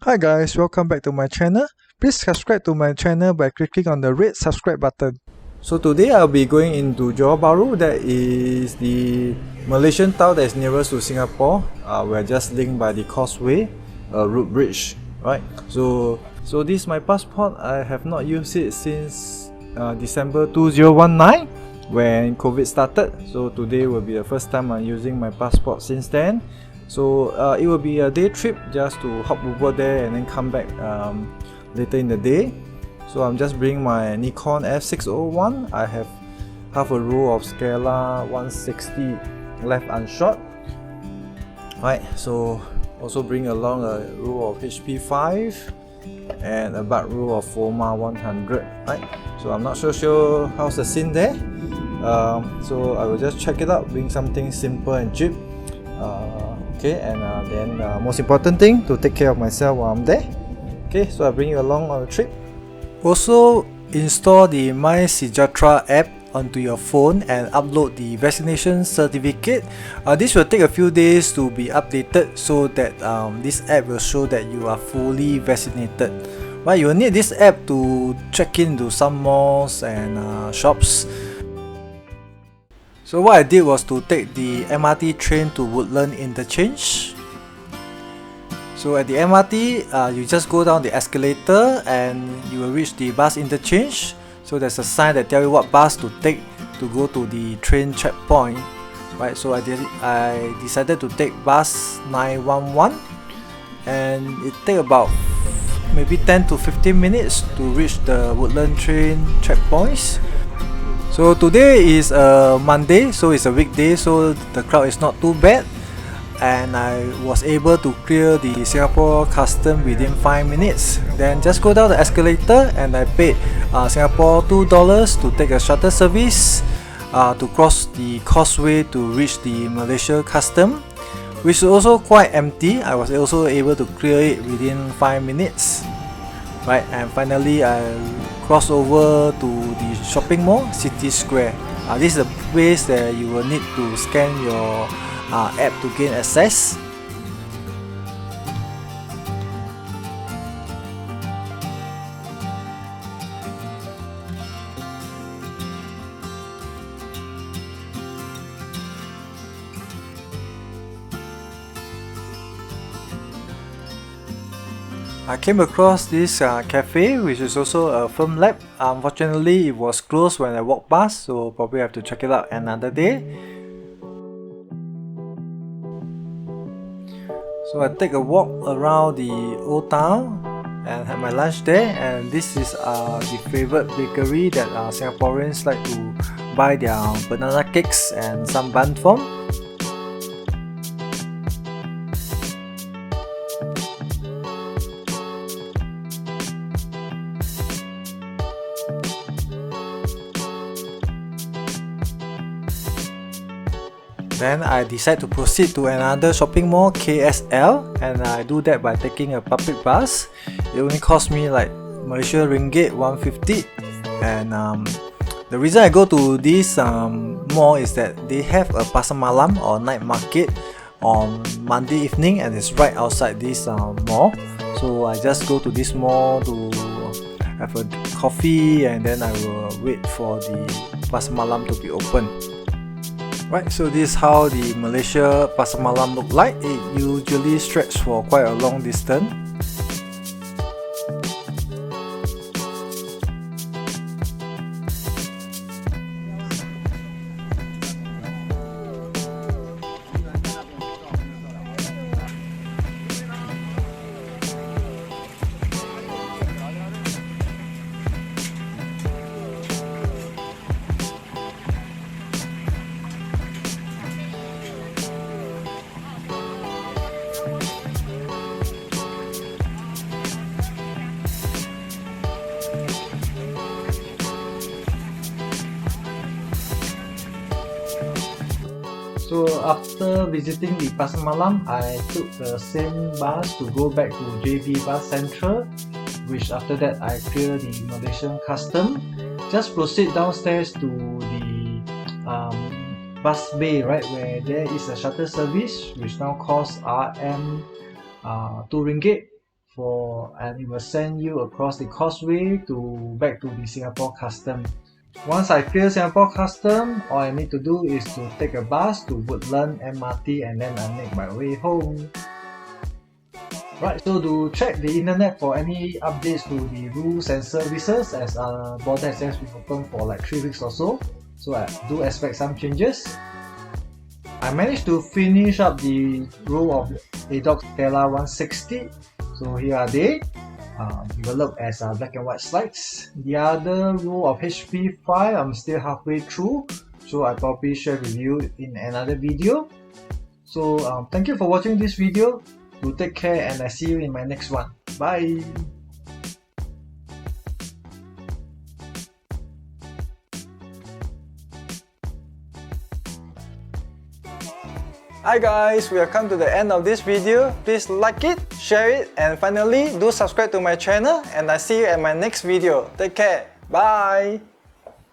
Hi guys, welcome back to my channel. Please subscribe to my channel by clicking on the red subscribe button. So today I'll be going into Johore Bahru. That is the Malaysian town that is nearest to Singapore. We're just linked by the causeway, road bridge, right? So this is my passport. I have not used it since December 2019 when COVID started. So today will be the first time I'm using my passport since then. So it will be a day trip just to hop over there and then come back later in the day. So I'm just bringing my Nikon F601. I have half a row of Scala 160 left unshot. Right, so also bring along a row of HP5 and a back row of Forma 100. Right, so I'm not so sure how's the scene there. So I will just check it out, bring something simple and cheap. Okay, and then most important thing, to take care of myself while I'm there. Okay, so I bring you along on the trip. Also, install the mysejahtera app onto your phone and upload the vaccination certificate. This will take a few days to be updated so that this app will show that you are fully vaccinated. Right, you will need this app to check into some malls and shops. So what I did was to take the MRT train to Woodlands Interchange. So at the MRT, you just go down the escalator and you will reach the bus interchange. So there's a sign that tells you what bus to take to go to the train checkpoint. Right, so I decided to take bus 911, and it takes about maybe 10 to 15 minutes to reach the Woodlands Train Checkpoints. So today is a Monday, so it's a weekday, so the crowd is not too bad, and I was able to clear the Singapore custom within 5 minutes. Then just go down the escalator and I paid Singapore $2 to take a shuttle service to cross the causeway to reach the Malaysia custom, which is also quite empty. I was also able to clear it within 5 minutes. Right, and finally I cross over to the shopping mall, City Square. This is a place that you will need to scan your app to gain access. I came across this cafe, which is also a film lab. Unfortunately, it was closed when I walked past, so probably have to check it out another day. So I take a walk around the old town and have my lunch there. And this is the favorite bakery that Singaporeans like to buy their banana cakes and some bun from. Then I decide to proceed to another shopping mall, KSL, and I do that by taking a public bus. It only cost me like Malaysia ringgit 150, and the reason I go to this mall is that they have a pasar malam or night market on Monday evening, and it's right outside this mall. So I just go to this mall to have a coffee, and then I will wait for the pasar malam to be open. Right, so this is how the Malaysia pasar malam look like. It usually stretches for quite a long distance. So after visiting the pasar malam, I took the same bus to go back to JB Bus Central, which after that I clear the Malaysian custom. Just proceed downstairs to the bus bay, right, where there is a shuttle service which now costs RM 2 ringgit and it will send you across the causeway back to the Singapore custom. Once I clear Singapore custom, all I need to do is to take a bus to Woodlands MRT and then I make my way home. Right, so to check the internet for any updates to the rules and services, as border has been open for like 3 weeks or so I do expect some changes. I managed to finish up the rule of mysejahtera 160, so here are they, developed as black and white slides. The other rule of HP5 I'm still halfway through, so I'll probably share with you in another video. So thank you for watching this video. Do take care and I see you in my next one. Bye! Hi guys, we have come to the end of this video. Please like it, share it, and finally do subscribe to my channel and I see you at my next video. Take care. Bye!